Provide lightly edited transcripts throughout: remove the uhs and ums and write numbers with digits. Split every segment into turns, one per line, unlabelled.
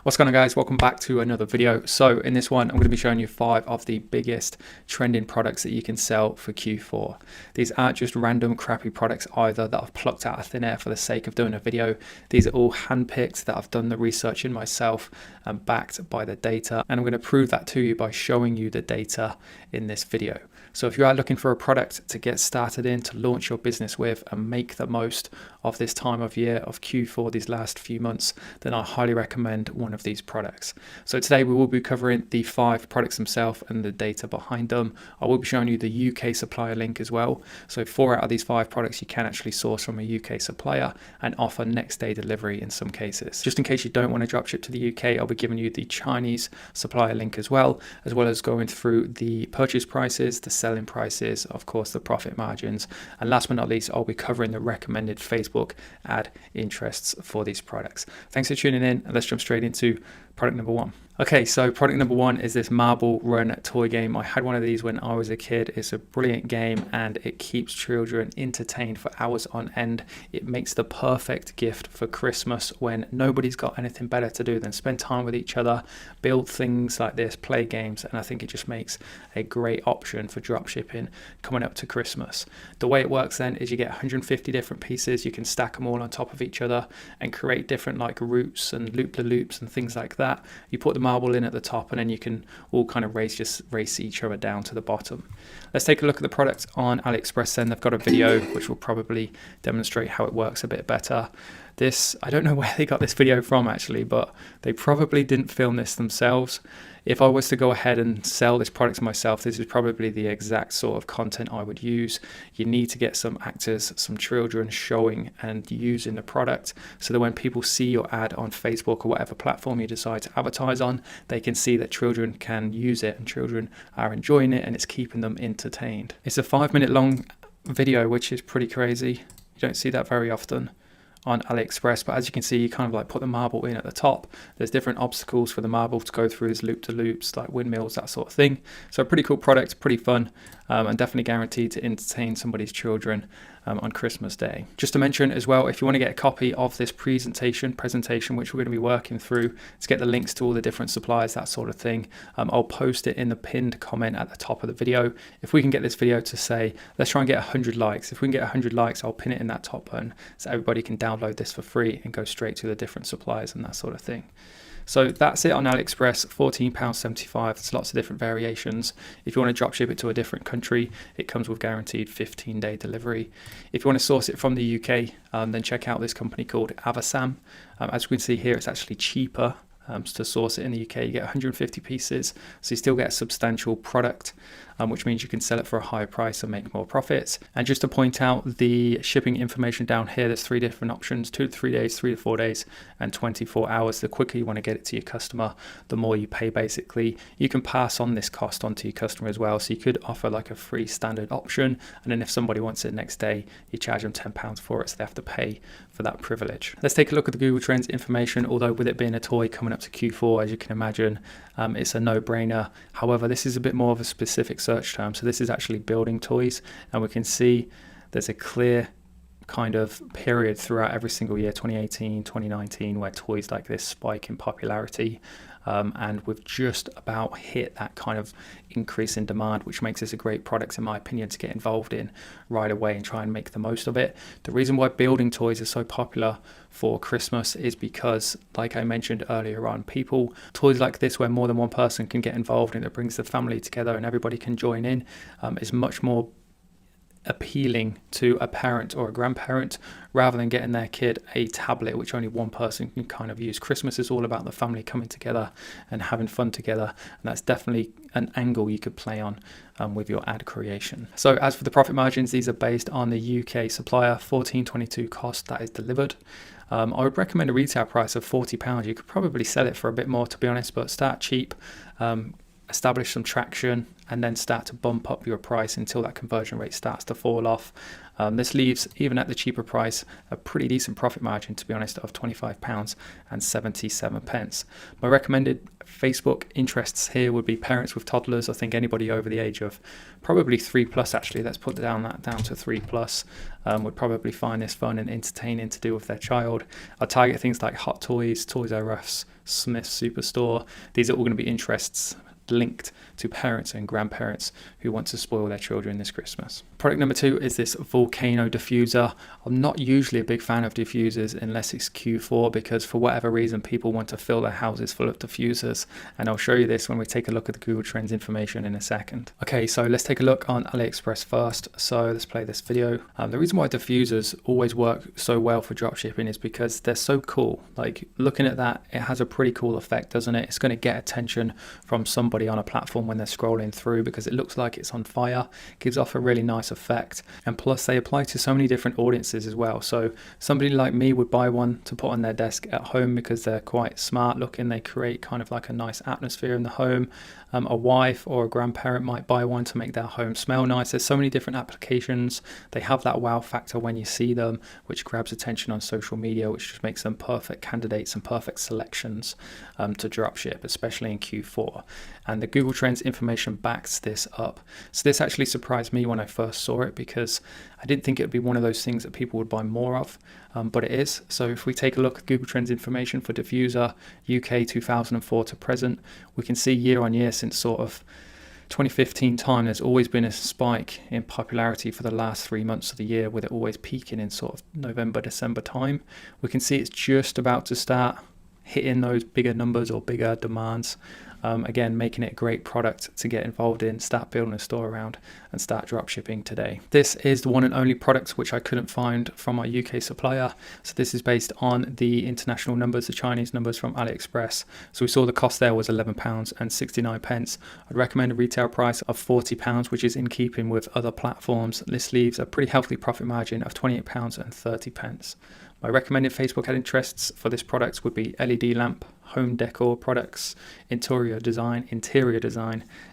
What's going on, guys? Welcome back to another video. So in this one, I'm going to be showing you 5 of the biggest trending products that you can sell for Q4. These aren't just random crappy products either that I've plucked out of thin air for the sake of doing a video. These are all handpicked that I've done the research in myself and backed by the data. And I'm going to prove that to you by showing you the data in this video. So if you are looking for a product to get started in, to launch your business with and make the most of this time of year of Q4, these last few months, then I highly recommend one of these products. So today we will be covering the 5 products themselves and the data behind them. I will be showing you the UK supplier link as well. So 4 out of these 5 products you can actually source from a UK supplier and offer next day delivery in some cases. Just in case you don't want to dropship to the UK, I'll be giving you the Chinese supplier link as well as going through the purchase prices, the selling prices, of course the profit margins, and last but not least I'll be covering the recommended Facebook ad interests for these products. Thanks for tuning in, and let's jump straight into product number 1. Okay, so product number 1 is this Marble Run toy game. I had one of these when I was a kid. It's a brilliant game and it keeps children entertained for hours on end. It makes the perfect gift for Christmas when nobody's got anything better to do than spend time with each other, build things like this, play games, and I think it just makes a great option for dropshipping coming up to Christmas. The way it works then is you get 150 different pieces. You can stack them all on top of each other and create different like routes and loop-the-loops and things like that. You put the marble in at the top and then you can all kind of race each other down to the bottom. Let's take a look at the product on AliExpress then. They've got a video which will probably demonstrate how it works a bit better. This, I don't know where they got this video from actually, but they probably didn't film this themselves. If I was to go ahead and sell this product myself, this is probably the exact sort of content I would use. You need to get some actors, some children showing and using the product so that when people see your ad on Facebook or whatever platform you decide to advertise on, they can see that children can use it and children are enjoying it and it's keeping them entertained. It's a 5-minute long video, which is pretty crazy. You don't see that very often on AliExpress, but as you can see, you kind of like put the marble in at the top. There's different obstacles for the marble to go through, as loop-to-loops, like windmills, that sort of thing. So a pretty cool product, pretty fun, and definitely guaranteed to entertain somebody's children on Christmas Day. Just to mention as well, if you want to get a copy of this presentation, which we're going to be working through to get the links to all the different suppliers, that sort of thing, I'll post it in the pinned comment at the top of the video. If we can get this video to say, let's try and get 100 likes. If we can get 100 likes, I'll pin it in that top button so everybody can download this for free and go straight to the different suppliers and that sort of thing. So that's it on AliExpress, £14.75. There's lots of different variations. If you want to dropship it to a different country, it comes with guaranteed 15-day delivery. If you want to source it from the UK, then check out this company called Avasam. As you can see here, it's actually cheaper to source it in the UK. You get 150 pieces, so you still get a substantial product, which means you can sell it for a higher price and make more profits. And just to point out the shipping information down here, there's 3 different options: 2 to 3 days, 3 to 4 days, and 24 hours. The quicker you want to get it to your customer, the more you pay basically. You can pass on this cost onto your customer as well, so you could offer like a free standard option, and then if somebody wants it next day, you charge them £10 for it, so they have to pay for that privilege. Let's take a look at the Google Trends information. Although with it being a toy coming up to Q4, as you can imagine, it's a no-brainer. However, this is a bit more of a specific search term. So this is actually building toys, and we can see there's a clear kind of period throughout every single year, 2018, 2019, where toys like this spike in popularity. And we've just about hit that kind of increase in demand, which makes this a great product, in my opinion, to get involved in right away and try and make the most of it. The reason why building toys is so popular for Christmas is because, like I mentioned earlier on, toys like this where more than one person can get involved and it brings the family together and everybody can join in, is much more appealing to a parent or a grandparent rather than getting their kid a tablet which only one person can kind of use. Christmas is all about the family coming together and having fun together, and that's definitely an angle you could play on with your ad creation. So as for the profit margins, these are based on the UK supplier, $14.22 cost that is delivered. I would recommend a retail price of £40. You could probably sell it for a bit more, to be honest, but start cheap. establish some traction, and then start to bump up your price until that conversion rate starts to fall off. This leaves, even at the cheaper price, a pretty decent profit margin, to be honest, of £25.77. My recommended Facebook interests here would be parents with toddlers. I think anybody over the age of probably 3+, actually, let's put down to 3+, would probably find this fun and entertaining to do with their child. I'll target things like Hot Toys, Toys R Us, Smith's Superstore. These are all going to be interests linked to parents and grandparents who want to spoil their children this Christmas. Product number 2 is this volcano diffuser. I'm not usually a big fan of diffusers unless it's Q4, because for whatever reason people want to fill their houses full of diffusers, and I'll show you this when we take a look at the Google Trends information in a second. Okay, so let's take a look on AliExpress first. So let's play this video. The reason why diffusers always work so well for dropshipping is because they're so cool. Like, looking at that, it has a pretty cool effect, doesn't it? It's going to get attention from somebody on a platform when they're scrolling through because it looks like it's on fire. It gives off a really nice effect, and plus they apply to so many different audiences as well. So somebody like me would buy one to put on their desk at home because they're quite smart looking. They create kind of like a nice atmosphere in the home. A wife or a grandparent might buy one to make their home smell nice. There's so many different applications. They have that wow factor when you see them, which grabs attention on social media, which just makes them perfect candidates and perfect selections to dropship, especially in Q4. And the Google Trends information backs this up. So this actually surprised me when I first saw it, because I didn't think it would be one of those things that people would buy more of, but it is. So if we take a look at Google Trends information for diffuser, UK 2004 to present, we can see year on year since sort of 2015 time, there's always been a spike in popularity for the last 3 months of the year, with it always peaking in sort of November, December time. We can see it's just about to start hitting those bigger numbers or bigger demands. Again, making it a great product to get involved in, start building a store around, and start drop shipping today. This is the one and only product which I couldn't find from my UK supplier. So this is based on the international numbers, the Chinese numbers from AliExpress. So we saw the cost there was £11.69. I'd recommend a retail price of £40, which is in keeping with other platforms. This leaves a pretty healthy profit margin of £28.30. My recommended Facebook ad interests for this product would be LED lamp, home decor products, interior design,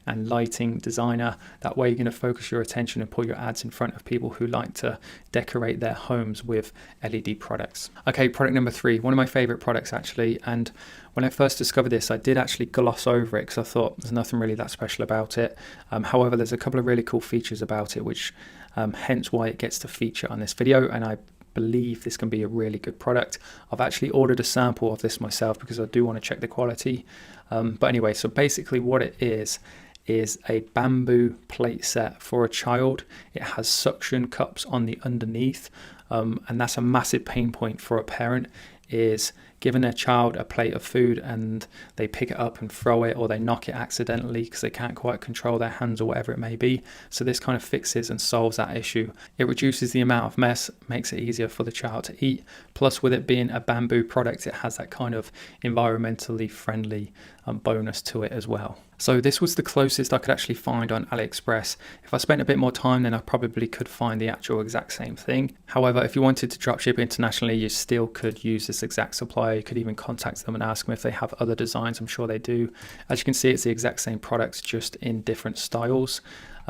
and lighting designer. That way you're going to focus your attention and put your ads in front of people who like to decorate their homes with LED products. Okay, product number 3, one of my favorite products actually. And when I first discovered this, I did actually gloss over it because I thought there's nothing really that special about it. However, there's a couple of really cool features about it, which hence why it gets to feature on this video, and I believe this can be a really good product. I've actually ordered a sample of this myself because I do want to check the quality. But anyway, so basically what it is a bamboo plate set for a child. It has suction cups on the underneath, and that's a massive pain point for a parent, is giving their child a plate of food and they pick it up and throw it, or they knock it accidentally because they can't quite control their hands or whatever it may be. So this kind of fixes and solves that issue. It reduces the amount of mess, makes it easier for the child to eat. Plus, with it being a bamboo product, it has that kind of environmentally friendly bonus to it as well. So this was the closest I could actually find on AliExpress. If I spent a bit more time, then I probably could find the actual exact same thing. However, if you wanted to dropship internationally, you still could use this exact supplier. You could even contact them and ask them if they have other designs. I'm sure they do. As you can see, it's the exact same products, just in different styles.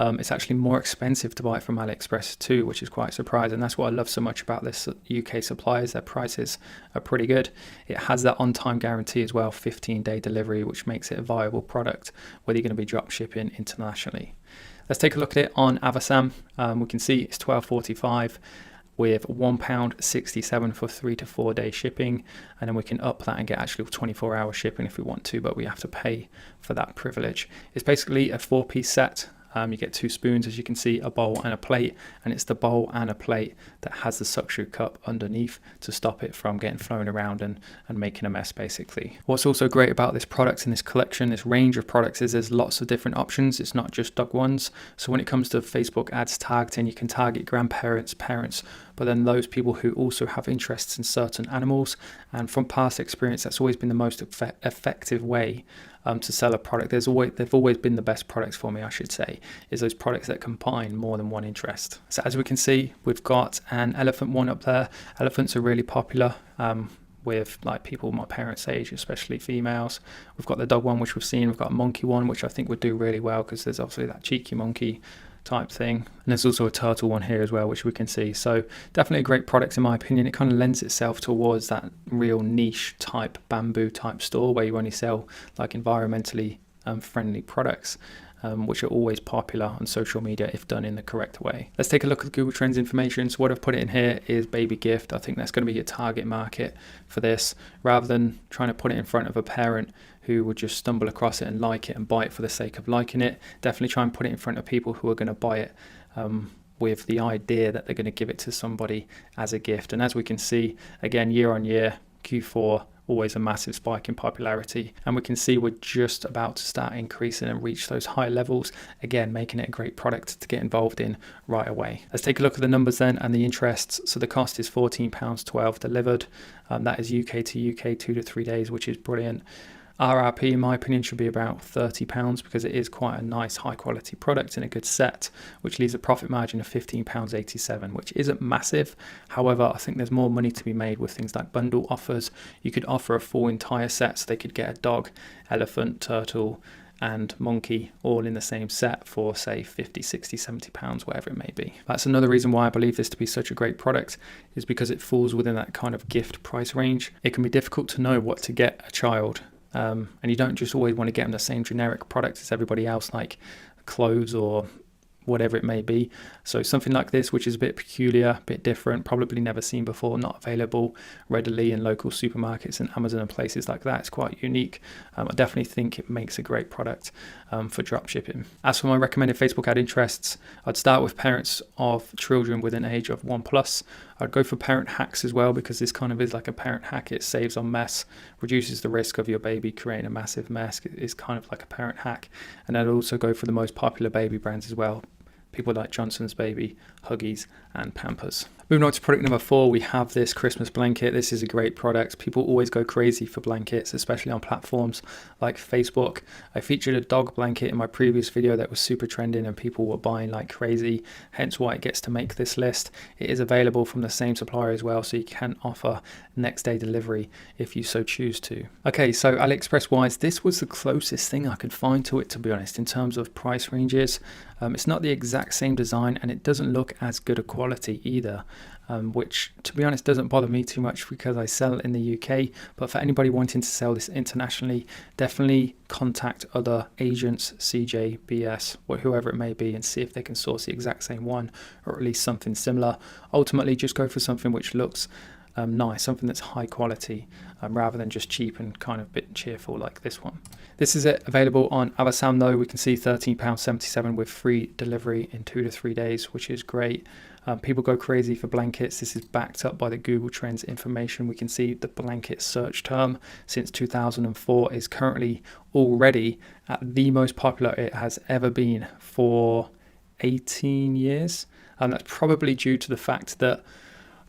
It's actually more expensive to buy it from AliExpress too, which is quite surprising. That's what I love so much about this UK suppliers. Their prices are pretty good. It has that on-time guarantee as well, 15-day delivery, which makes it a viable product whether you're going to be drop shipping internationally. Let's take a look at it on Avasam. We can see it's £12.45 with £1.67 for 3 to 4 day shipping, and then we can up that and get actually 24-hour shipping if we want to, but we have to pay for that privilege. It's basically a 4-piece set. You get 2 spoons, as you can see, a bowl and a plate, and it's the bowl and a plate that has the suction cup underneath to stop it from getting thrown around and making a mess, basically. What's also great about this product and this collection, this range of products, is there's lots of different options. It's not just dog ones. So when it comes to Facebook ads targeting, you can target grandparents, parents, but then those people who also have interests in certain animals. And from past experience, that's always been the most effective way to sell a product. They've always been the best products for me, I should say, is those products that combine more than one interest. So as we can see, we've got an elephant one up there. Elephants are really popular. with like people my parents' age, especially females. We've got the dog one, which we've seen. We've got a monkey one, which I think would do really well because there's obviously that cheeky monkey type thing, and there's also a turtle one here as well, which we can see. So definitely a great product in my opinion. It kind of lends itself towards that real niche type bamboo type store where you only sell like environmentally friendly products, which are always popular on social media if done in the correct way. Let's take a look at the Google Trends information. So what I've put in here is baby gift. I think that's going to be your target market for this, rather than trying to put it in front of a parent who would just stumble across it and like it and buy it for the sake of liking it. Definitely try and put it in front of people who are going to buy it with the idea that they're going to give it to somebody as a gift. And as we can see, again, year on year, Q4, always a massive spike in popularity, and we can see we're just about to start increasing and reach those high levels, again making it a great product to get involved in right away. Let's take a look at the numbers then and the interests. So the cost is £14.12 delivered. That is UK to UK, 2 to 3 days, which is brilliant. RRP in my opinion should be about £30 because it is quite a nice high quality product in a good set, which leaves a profit margin of £15.87, which isn't massive. However, I think there's more money to be made with things like bundle offers. You could offer a full entire set, so they could get a dog, elephant, turtle and monkey all in the same set for say 50, 60, 70 pounds, whatever it may be. That's another reason why I believe this to be such a great product, is because it falls within that kind of gift price range. It can be difficult to know what to get a child. And you don't just always want to get them the same generic product as everybody else, like clothes or whatever it may be. So something like this, which is a bit peculiar, a bit different, probably never seen before, not available readily in local supermarkets and Amazon and places like that. It's quite unique. I definitely think it makes a great product for dropshipping. As for my recommended Facebook ad interests, I'd start with parents of children within age of 1+. I'd go for parent hacks as well, because this kind of is like a parent hack. It saves on mess, reduces the risk of your baby creating a massive mess. It's kind of like a parent hack. And I'd also go for the most popular baby brands as well. People like Johnson's Baby, Huggies and Pampers. Moving on to product number 4, we have this Christmas blanket. This is a great product. People always go crazy for blankets, especially on platforms like Facebook. I featured a dog blanket in my previous video that was super trending and people were buying like crazy, hence why it gets to make this list. It is available from the same supplier as well, so you can offer next day delivery if you so choose to. Okay, so AliExpress wise, this was the closest thing I could find to it, to be honest, in terms of price ranges. It's not the exact same design and it doesn't look as good a quality either, which to be honest doesn't bother me too much because I sell in the UK. But for anybody wanting to sell this internationally, definitely contact other agents, CJ, BS, or whoever it may be, and see if they can source the exact same one or at least something similar. Ultimately, just go for something which looks nice, something that's high quality, rather than just cheap and kind of a bit cheerful like this one. This is it, available on Avasam though. We can see £13.77 with free delivery in 2 to 3 days, which is great. People go crazy for blankets. This is backed up by the Google Trends information. We can see the blanket search term since 2004 is currently already at the most popular it has ever been for 18 years. And that's probably due to the fact that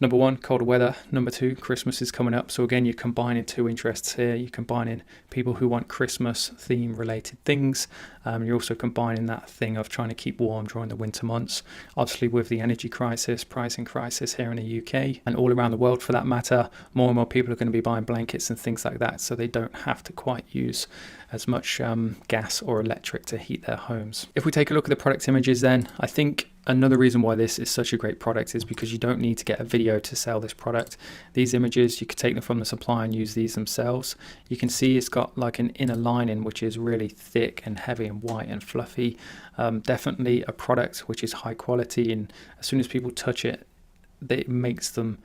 number 1, colder weather. Number 2, Christmas is coming up. So again, you're combining two interests here. You're combining people who want Christmas theme related things. You're also combining that thing of trying to keep warm during the winter months. Obviously with the energy crisis, pricing crisis here in the UK and all around the world for that matter, more and more people are going to be buying blankets and things like that, so they don't have to quite use as much gas or electric to heat their homes. If we take a look at the product images then, I think another reason why this is such a great product is because you don't need to get a video to sell this product. These images, you could take them from the supplier and use these themselves. You can see it's got like an inner lining which is really thick and heavy and white and fluffy. Definitely a product which is high quality, and as soon as people touch it, it makes them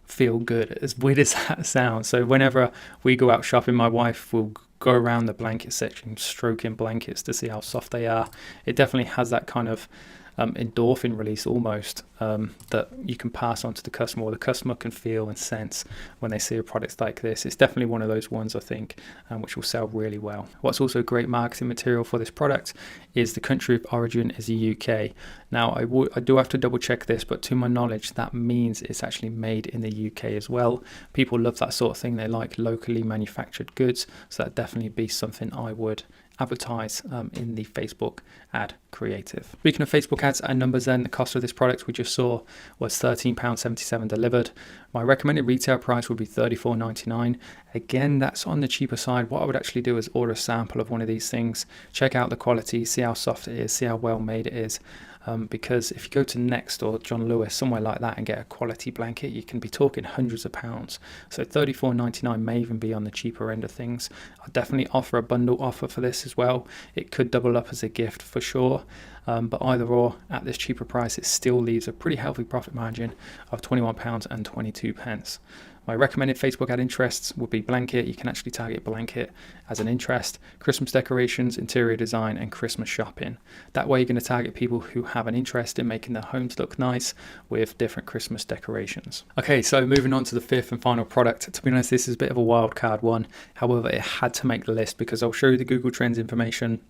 feel good, as weird as that sounds. So whenever we go out shopping, my wife will go around the blanket section stroking blankets to see how soft they are. It definitely has that kind of endorphin release almost that you can pass on to the customer, or the customer can feel and sense when they see a product like this. It's definitely one of those ones I think which will sell really well. What's also great marketing material for this product is the country of origin is the UK. Now I do have to double check this, but to my knowledge that means it's actually made in the UK as well. People love that sort of thing. They like locally manufactured goods, so that'd definitely be something I would advertise in the Facebook ad creative. Speaking of Facebook ads and numbers, then the cost of this product we just saw was £13.77 delivered. My recommended retail price would be $34.99. Again, that's on the cheaper side. What I would actually do is order a sample of one of these things, check out the quality, see how soft it is, see how well made it is. Because if you go to Next or John Lewis, somewhere like that, and get a quality blanket, you can be talking hundreds of pounds. So $34.99 may even be on the cheaper end of things. I'll definitely offer a bundle offer for this as well. It could double up as a gift for sure. But either or, at this cheaper price, it still leaves a pretty healthy profit margin of £21.22. My recommended Facebook ad interests would be blanket. You can actually target blanket as an interest, Christmas decorations, interior design, and Christmas shopping. That way you're going to target people who have an interest in making their homes look nice with different Christmas decorations. Okay, so moving on to the fifth and final product. To be honest, this is a bit of a wild card one. However, it had to make the list because I'll show you the Google Trends information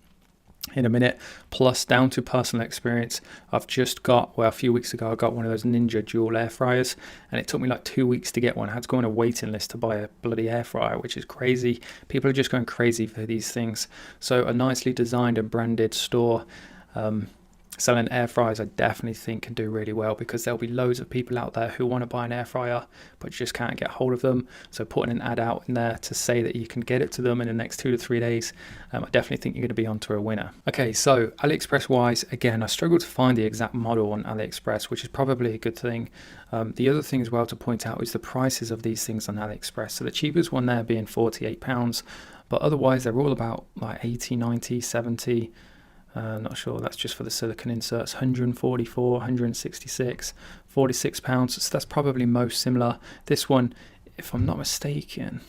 in a minute, plus down to personal experience. I've just got, well, a few weeks ago I got one of those Ninja dual air fryers, and it took me like 2 weeks to get one. I had to go on a waiting list to buy a bloody air fryer, which is crazy. People are just going crazy for these things. So a nicely designed and branded store selling air fryers, I definitely think can do really well, because there'll be loads of people out there who want to buy an air fryer but just can't get hold of them. So putting an ad out in there to say that you can get it to them in the next 2 to 3 days, I definitely think you're going to be onto a winner. Okay, so AliExpress wise, again, I struggled to find the exact model on AliExpress, which is probably a good thing. The other thing as well to point out is the prices of these things on AliExpress. So the cheapest one there being £48, but otherwise they're all about like 80, 90, 70. Not sure, that's just for the silicone inserts. 144, 166, £46. So that's probably most similar. This one, if I'm not mistaken,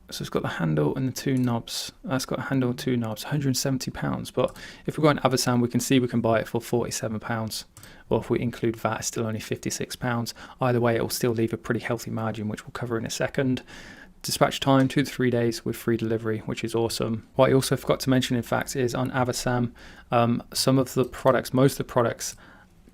so it's got the handle and the two knobs. It's got a handle and two knobs, £170. But if we go on Amazon, we can see we can buy it for £47. Or if we include VAT, it's still only £56. Either way, it will still leave a pretty healthy margin, which we'll cover in a second. Dispatch time 2 to 3 days with free delivery, which is awesome. What I also forgot to mention, in fact, is on Avasam, some of the products, most of the products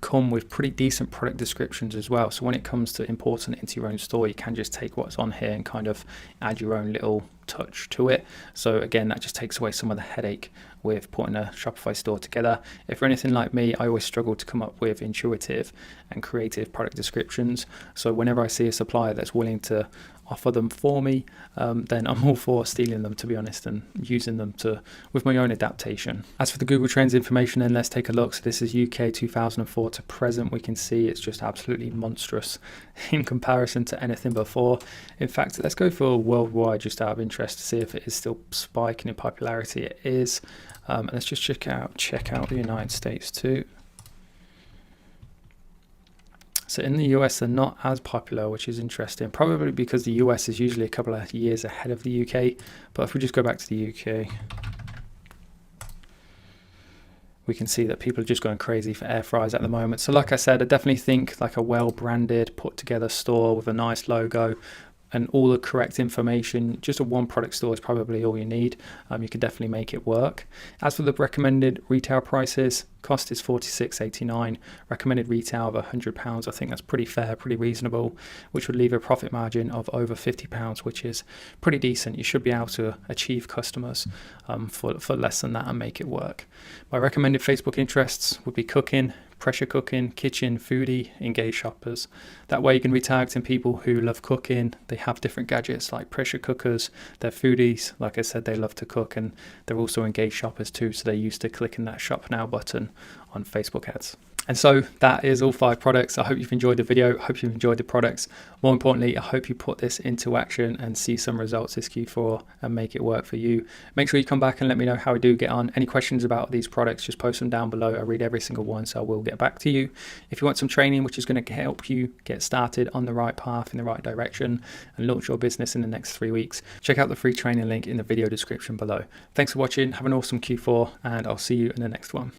come with pretty decent product descriptions as well. So when it comes to importing it into your own store, you can just take what's on here and kind of add your own little touch to it. So again, that just takes away some of the headache with putting a Shopify store together. If you're anything like me, I always struggle to come up with intuitive and creative product descriptions. So whenever I see a supplier that's willing to offer them for me, then I'm all for stealing them, to be honest, and using them with my own adaptation. As for the Google Trends information, then let's take a look. So this is UK 2004 to present. We can see it's just absolutely monstrous in comparison to anything before. In fact, let's go for worldwide just out of interest to see if it is still spiking in popularity. It is. Let's just check out the United States too. So in the US, they're not as popular, which is interesting, probably because the US is usually a couple of years ahead of the UK. But if we just go back to the UK, we can see that people are just going crazy for air fryers at the moment. So like I said, I definitely think like a well-branded, put-together store with a nice logo and all the correct information, just a one product store is probably all you need. You can definitely make it work. As for the recommended retail prices, cost is $46.89, recommended retail of £100. I think that's pretty fair, pretty reasonable, which would leave a profit margin of over £50, which is pretty decent. You should be able to achieve customers for less than that and make it work. My recommended Facebook interests would be cooking, pressure cooking, kitchen, foodie, engaged shoppers. That way you can be targeting people who love cooking. They have different gadgets like pressure cookers. They're foodies. Like I said, they love to cook, and they're also engaged shoppers too. So they're used to clicking that shop now button on Facebook ads. And so that is all 5 products. I hope you've enjoyed the video. I hope you've enjoyed the products. More importantly, I hope you put this into action and see some results this Q4 and make it work for you. Make sure you come back and let me know how we do get on. Any questions about these products, just post them down below. I read every single one, so I will get back to you. If you want some training, which is going to help you get started on the right path, in the right direction, and launch your business in the next 3 weeks, check out the free training link in the video description below. Thanks for watching. Have an awesome Q4, and I'll see you in the next one.